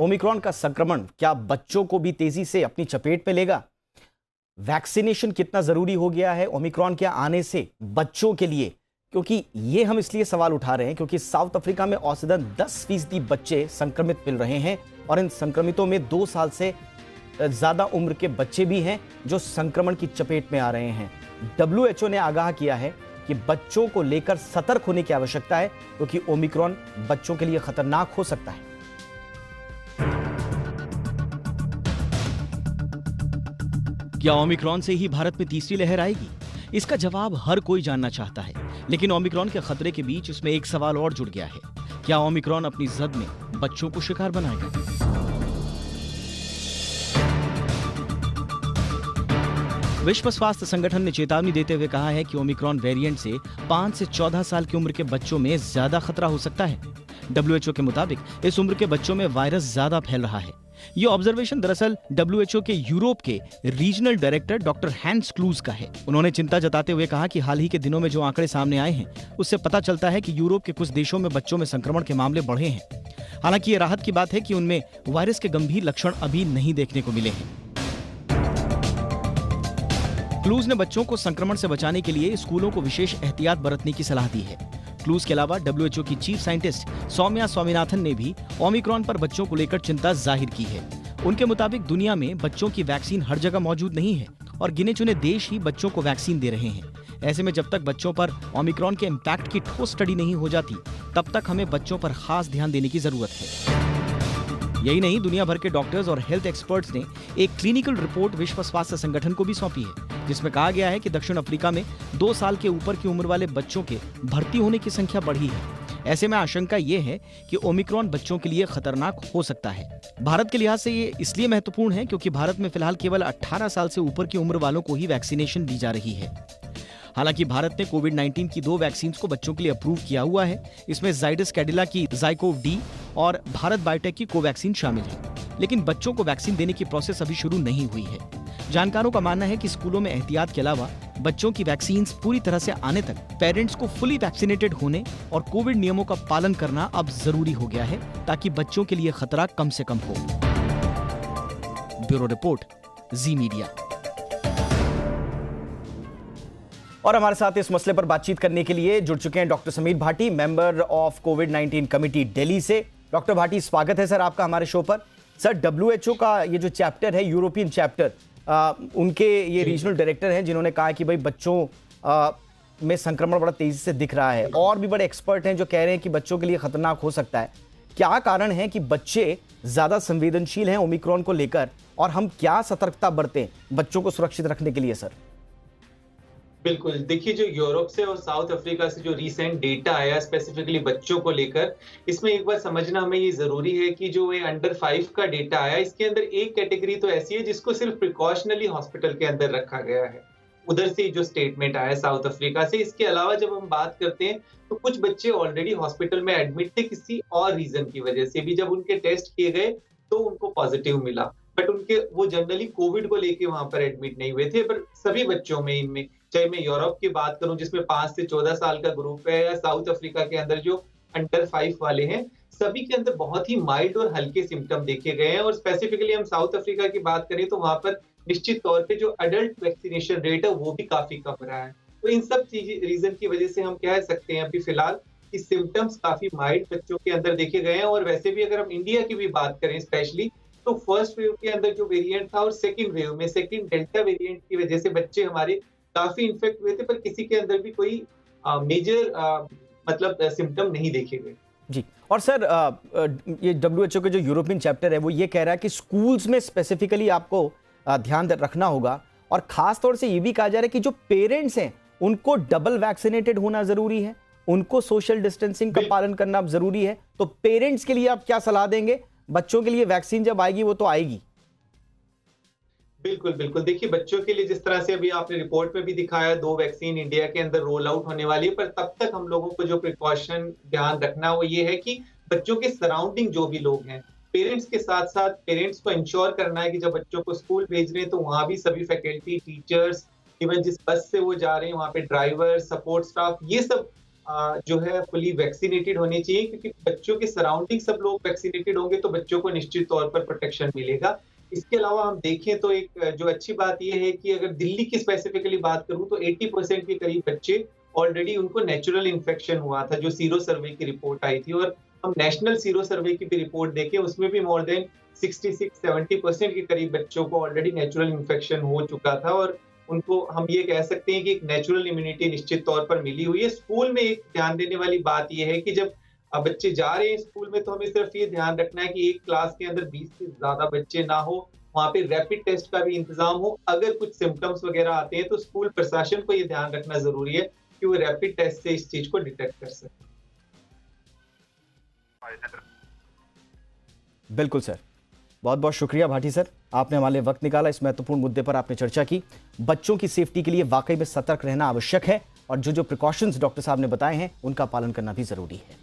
Omicron का संक्रमण क्या बच्चों को भी तेजी से अपनी चपेट में लेगा? वैक्सीनेशन कितना जरूरी हो गया है ओमिक्रॉन के आने से बच्चों के लिए? क्योंकि ये हम इसलिए सवाल उठा रहे हैं क्योंकि साउथ अफ्रीका में औसतन 10% बच्चे संक्रमित मिल रहे हैं और इन संक्रमितों में 2 साल से ज्यादा उम्र के बच्चे भी हैं जो संक्रमण की चपेट में आ रहे हैं। WHO ने आगाह किया है कि बच्चों को लेकर सतर्क होने की आवश्यकता है क्योंकि ओमिक्रॉन बच्चों के लिए खतरनाक हो सकता है। क्या ओमिक्रॉन से ही भारत में तीसरी लहर आएगी? इसका जवाब हर कोई जानना चाहता है, लेकिन ओमिक्रॉन के खतरे के बीच इसमें एक सवाल और जुड़ गया है। क्या ओमिक्रॉन अपनी जद में बच्चों को शिकार बनाएगा? विश्व स्वास्थ्य संगठन ने चेतावनी देते हुए कहा है कि ओमिक्रॉन वेरिएंट से 5 से 14 साल की उम्र के बच्चों में ज्यादा खतरा हो सकता है। WHO के मुताबिक इस उम्र के बच्चों में वायरस ज्यादा फैल रहा है। ये ऑब्जर्वेशन दरअसल WHO के यूरोप के regional director doctor Hans Kluge का है। उन्होंने चिंता जताते हुए कहा कि हाल ही के दिनों में जो आंकड़े सामने आए हैं उससे पता चलता है कि यूरोप के कुछ देशों में बच्चों में संक्रमण के मामले बढ़े हैं। हालांकि ये राहत की बात है कि उनमें वायरस के गंभीर लक्षण अभी नहीं देखने को मिले हैं। क्लूज ने बच्चों को संक्रमण से बचाने के लिए स्कूलों को विशेष एहतियात बरतने की सलाह दी है। क्लूज के अलावा WHO की चीफ साइंटिस्ट सौम्या स्वामीनाथन ने भी ओमिक्रॉन पर बच्चों को लेकर चिंता जाहिर की है। उनके मुताबिक दुनिया में बच्चों की वैक्सीन हर जगह मौजूद नहीं है और गिने चुने देश ही बच्चों को वैक्सीन दे रहे हैं। ऐसे में जब तक बच्चों पर ओमिक्रॉन के इम्पैक्ट की ठोस स्टडी नहीं हो जाती, तब तक हमें बच्चों पर खास ध्यान देने की जरूरत है। यही नहीं, दुनिया भर के डॉक्टर्स और हेल्थ एक्सपर्ट्स ने एक क्लिनिकल रिपोर्ट विश्व स्वास्थ्य संगठन को भी सौंपी है, जिसमें कहा गया है कि दक्षिण अफ्रीका में 2 साल के ऊपर की उम्र वाले बच्चों के भर्ती होने की संख्या बढ़ी है। ऐसे में आशंका ये है कि ओमिक्रॉन बच्चों के लिए खतरनाक हो सकता है। भारत के लिहाज से ये इसलिए महत्वपूर्ण है क्योंकि भारत में फिलहाल केवल 18 साल से ऊपर की उम्र वालों को ही वैक्सीनेशन दी जा रही है। हालांकि भारत ने कोविड-19 की 2 वैक्सीन को बच्चों के लिए अप्रूव किया हुआ है। इसमें जाइडस कैडिला की ज़ाइकोव-डी और भारत बायोटेक की कोवैक्सीन शामिल है, लेकिन बच्चों को वैक्सीन देने की प्रोसेस अभी शुरू नहीं हुई है। जानकारों का मानना है कि स्कूलों में एहतियात के अलावा बच्चों की वैक्सीन पूरी तरह से आने तक पेरेंट्स को फुली वैक्सीनेटेड होने और कोविड नियमों का पालन करना अब जरूरी हो गया है ताकि बच्चों के लिए खतरा कम से कम हो। ब्यूरो रिपोर्ट, जी मीडिया। और हमारे साथ इस मसले पर बातचीत करने के लिए जुड़ चुके हैं doctor Sameer Bhati, member of covid committee Delhi से। डॉक्टर भाटी, स्वागत है सर आपका हमारे शो पर। सर, WHO का ये जो चैप्टर है, यूरोपियन चैप्टर, उनके ये रीजनल डायरेक्टर हैं जिन्होंने कहा कि भाई बच्चों में संक्रमण बड़ा तेजी से दिख रहा है, और भी बड़े एक्सपर्ट हैं जो कह रहे हैं कि बच्चों के लिए खतरनाक हो सकता है। क्या कारण है कि बच्चे ज्यादा संवेदनशील हैं ओमिक्रॉन को लेकर, और हम क्या सतर्कता बरतें बच्चों को सुरक्षित रखने के लिए सर? बिल्कुल, देखिए, जो यूरोप से और साउथ अफ्रीका से जो रिसेंट डेटा आया स्पेसिफिकली बच्चों को लेकर, इसमें एक बार समझना हमें ये जरूरी है कि जो ये अंडर 5 का डेटा आया, इसके अंदर एक कैटेगरी तो ऐसी है जिसको सिर्फ प्रिकॉशनली हॉस्पिटल के अंदर रखा गया है। उधर से जो स्टेटमेंट आया साउथ अफ्रीका से। इसके अलावा जब हम बात करते हैं तो कुछ बच्चे ऑलरेडी हॉस्पिटल में एडमिट थे किसी और रीजन की वजह से भी। जब उनके टेस्ट किए गए तो उनको पॉजिटिव मिला, बट उनके वो जनरली कोविड को लेके वहां पर एडमिट नहीं हुए थे। पर सभी बच्चों में, इनमें चाहे मैं यूरोप की बात करूं जिसमें 5 से 14 साल का ग्रुप है, या साउथ अफ्रीका के अंदर जो अंडर 5 वाले हैं, सभी के अंदर बहुत ही माइल्ड और हल्के सिम्टम देखे गए हैं। और स्पेसिफिकली हम साउथ अफ्रीका की बात करें तो वहां पर निश्चित तौर पे जो अडल्ट वैक्सीनेशन रेट है वो भी काफी कम रहा है। तो इन सब रीजन की वजह से हम कह सकते हैं अभी फिलहाल कि सिम्टम्स काफी माइल्ड बच्चों के अंदर देखे गए हैं। और वैसे भी अगर हम इंडिया की भी बात करें स्पेशली, तो फर्स्ट वेव के अंदर जो वेरिएंट था और सेकंड वेव में सेकंड डेल्टा वेरिएंट की वजह से बच्चे हमारे काफी इन्फेक्ट हुए थे, पर किसी के अंदर भी कोई मेजर मतलब सिम्टम नहीं देखे गए। जी, और सर ये WHO के जो यूरोपियन चैप्टर है वो ये कह रहा है कि स्कूल्स में स्पेसिफिकली आपको ध्यान रखना होगा, और खास तौर से ये भी कहा जा रहा है कि जो पेरेंट्स हैं उनको डबल वैक्सीनेटेड होना जरूरी है, उनको सोशल डिस्टेंसिंग का पालन करना जरूरी है। तो पेरेंट्स के लिए आप क्या सलाह देंगे? बच्चों के लिए वैक्सीन जब आएगी वो तो आएगी। बिल्कुल बिल्कुल, देखिए, बच्चों के लिए जिस तरह से अभी आपने रिपोर्ट में भी दिखाया 2 वैक्सीन इंडिया के अंदर रोल आउट होने वाली है, पर तब तक हम लोगों को जो प्रिकॉशन ध्यान रखना वो ये है कि बच्चों के सराउंडिंग जो भी लोग हैं, पेरेंट्स के साथ साथ पेरेंट्स को इंश्योर करना है कि जब बच्चों को स्कूल भेज रहे हैं तो वहां भी सभी फैकल्टी, टीचर्स, इवन जिस बस से वो जा रहे हैं वहां पे ड्राइवर, सपोर्ट स्टाफ, ये सब जो है फुली वैक्सीनेटेड होने चाहिए, क्योंकि बच्चों के सराउंडिंग सब लोग वैक्सीनेटेड होंगे तो बच्चों को निश्चित तौर पर प्रोटेक्शन मिलेगा। इसके अलावा हम देखें तो एक जो अच्छी बात ये है कि अगर दिल्ली की स्पेसिफिकली बात करूं तो 80% के करीब बच्चे ऑलरेडी उनको नेचुरल इन्फेक्शन हुआ था, जो सीरो सर्वे की रिपोर्ट आई थी। और हम नेशनल सीरो सर्वे की भी रिपोर्ट देखें, उसमें भी मोर देन 66-70% के करीब बच्चों को ऑलरेडी नेचुरल इन्फेक्शन हो चुका था, और उनको हम ये कह सकते हैं कि एक नेचुरल इम्यूनिटी निश्चित तौर पर मिली हुई है। स्कूल में एक ध्यान देने वाली बात ये है कि जब बच्चे जा रहे हैं स्कूल में, तो हमें सिर्फ ये ध्यान रखना है कि एक क्लास के अंदर 20 से ज्यादा बच्चे ना हो, वहाँ पे रैपिड टेस्ट का भी इंतजाम हो। अगर कुछ सिम्टम्स वगैरह आते हैं तो स्कूल प्रशासन को ये ध्यान रखना जरूरी है कि वो रैपिड टेस्ट से इस चीज को डिटेक्ट कर सके। बिल्कुल सर, बहुत बहुत शुक्रिया भाटी सर, आपने हमारे लिए वक्त निकाला। इस महत्वपूर्ण मुद्दे पर आपने चर्चा की। बच्चों की सेफ्टी के लिए वाकई में सतर्क रहना आवश्यक है और जो जो प्रिकॉशंस डॉक्टर साहब ने बताए हैं उनका पालन करना भी जरूरी है।